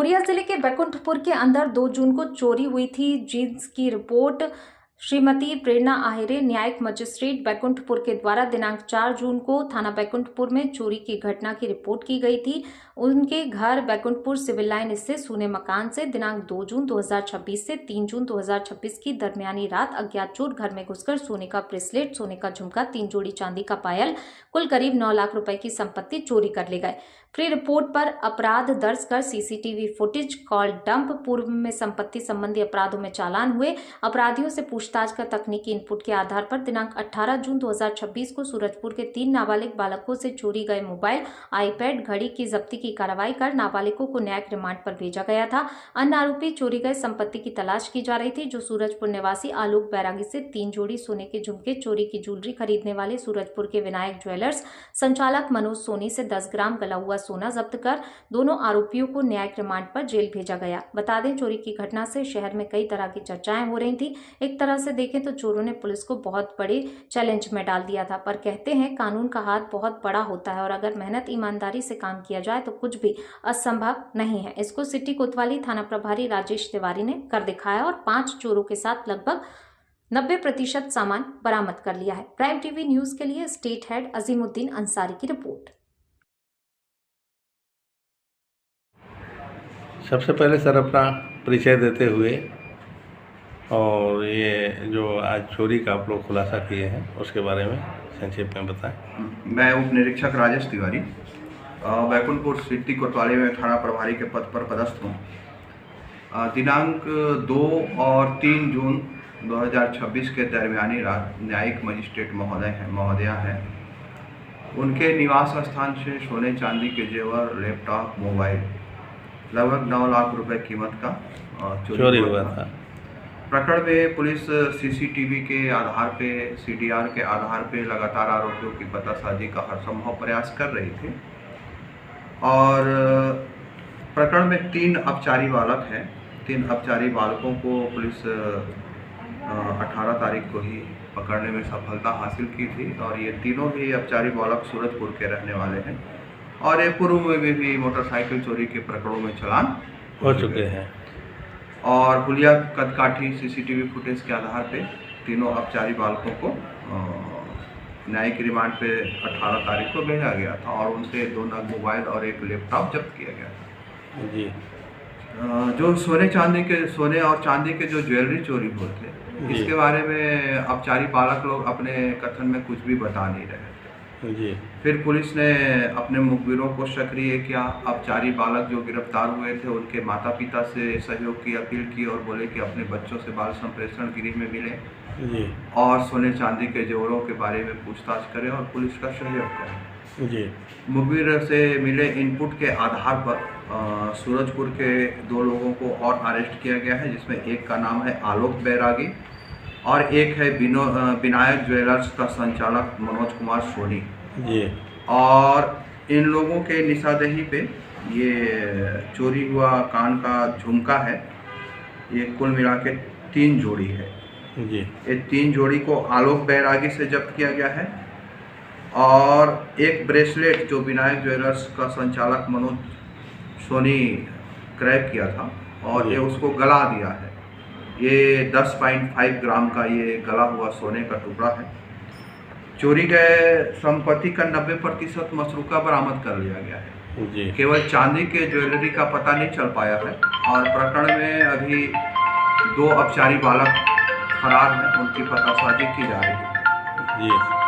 Korea जिले के बैकुंठपुर के अंदर 2 जून को चोरी हुई थी जींस की रिपोर्ट श्रीमती प्रेरणा आहिरे न्यायिक मजिस्ट्रेट बैकुंठपुर के द्वारा दिनांक 4 जून को थाना बैकुंठपुर में चोरी की घटना की रिपोर्ट की गई थी। उनके घर बैकुंठपुर सिविल लाइन स्थित सूने मकान से दिनांक 2 जून 2026 से 3 जून 2026 की दरमियानी रात अज्ञात चोर घर में घुसकर सोने का ब्रेसलेट, सोने का झुमका, 3 जोड़ी चांदी का पायल, कुल करीब 9 लाख रुपए की संपत्ति चोरी कर ले गए। फ्री रिपोर्ट पर अपराध दर्ज कर सीसीटीवी फुटेज, कॉल डंप, पूर्व में संपत्ति संबंधी अपराधों में चालान हुए। अपराधियों से पूछताछ कर तकनीकी इनपुट के आधार पर दिनांक 18 जून 2026 को सूरजपुर के 3 नाबालिग बालकों से चोरी गए मोबाइल, आईपैड, घड़ी की जब्ती की कार्रवाई कर नाबालिगों को न्यायिक रिमांड पर भेजा गया था। अन्य आरोपी चोरी गए संपत्ति की तलाश की जा रही थी, जो सूरजपुर निवासी आलोक बैरागी से 3 जोड़ी सोने के झुमके, चोरी की ज्वेलरी खरीदने वाले सूरजपुर के विनायक ज्वेलर्स संचालक मनोज सोनी से 10 ग्राम गला हुआ सोना जब्त कर दोनों आरोपियों को न्यायिक रिमांड पर जेल भेजा गया। बता दें, चोरी की घटना से शहर में कई तरह की चर्चाएं हो रही थी। एक तरह से देखें तो चोरों ने पुलिस को बहुत बड़े चैलेंज में डाल दिया था, पर कहते हैं कानून का हाथ बहुत बड़ा होता है और अगर मेहनत ईमानदारी से काम किया जाए तो कुछ भी असंभव नहीं है। इसको सिटी कोतवाली थाना प्रभारी राजेश तिवारी ने कर दिखाया और 5 चोरों के साथ लगभग 90% सामान बरामद कर लिया है। प्राइम टीवी न्यूज के लिए स्टेट हेड अजीमुद्दीन अंसारी की रिपोर्ट। सबसे पहले सर अपना परिचय देते हुए और ये जो आज चोरी का आप लोग खुलासा किए हैं उसके बारे में संक्षेप में बताएं। मैं उप निरीक्षक राजेश तिवारी बैकुंठपुर सिटी कोतवाली में थाना प्रभारी के पद पर पदस्थ हूँ। दिनांक 2 और 3 जून 2026 के दरमियानी रात न्यायिक मजिस्ट्रेट महोदया हैं, उनके निवास स्थान से सोने चांदी के जेवर, लैपटॉप, मोबाइल लगभग 9 लाख रुपए कीमत का चोरी हुआ था। प्रकरण में पुलिस सीसीटीवी के आधार पे, सीडीआर के आधार पे लगातार आरोपियों की पतासाजी का हर संभव प्रयास कर रही थी और प्रकरण में 3 अपचारी बालक हैं। 3 अपचारी बालकों को पुलिस 18 तारीख को ही पकड़ने में सफलता हासिल की थी और ये तीनों भी अपचारी बालक सूरजपुर के रहने वाले हैं और ये पूर्व में भी मोटरसाइकिल चोरी के प्रकरणों में चालान हो चुके हैं और हुलिया कदकाठी सीसीटीवी फुटेज के आधार पे तीनों अपचारी बालकों को न्यायिक रिमांड पे 18 तारीख को भेजा गया था और उनसे 2 नग मोबाइल और 1 लैपटॉप जब्त किया गया था। जी। जो सोने और चांदी के जो ज्वेलरी चोरी हुए थे, इसके बारे में अपचारी बालक लोग अपने कथन में कुछ भी बता नहीं रहे थे। जी। फिर पुलिस ने अपने मुखबिरों को सक्रिय किया। अपचारी बालक जो गिरफ्तार हुए थे उनके माता पिता से सहयोग की अपील की और बोले कि अपने बच्चों से बाल संप्रेषण गृह में मिलें जी। और सोने चांदी के जेवरों के बारे में पूछताछ करें और पुलिस का सहयोग करें। जी। मुखबिर से मिले इनपुट के आधार पर सूरजपुर के 2 लोगों को और अरेस्ट किया गया है, जिसमें एक का नाम है आलोक बैरागी और एक है विनायक ज्वेलर्स का संचालक मनोज कुमार सोनी जी। और इन लोगों के निशानदेही पे ये चोरी हुआ कान का झुमका है, ये कुल मिला के 3 जोड़ी है। जी। ये 3 जोड़ी को आलोक बैरागी से जब्त किया गया है और एक ब्रेसलेट जो विनायक ज्वेलर्स का संचालक मनोज सोनी क्रय किया था और ये उसको गला दिया है। ये 10.5 ग्राम का ये गला हुआ सोने का टुकड़ा है। चोरी गए संपत्ति का 90% मसरूका बरामद कर लिया गया है। जी। केवल चांदी के ज्वेलरी का पता नहीं चल पाया है और प्रकरण में अभी 2 अपचारी बालक फरार हैं, उनकी पतासाजी की जा रही है। जी।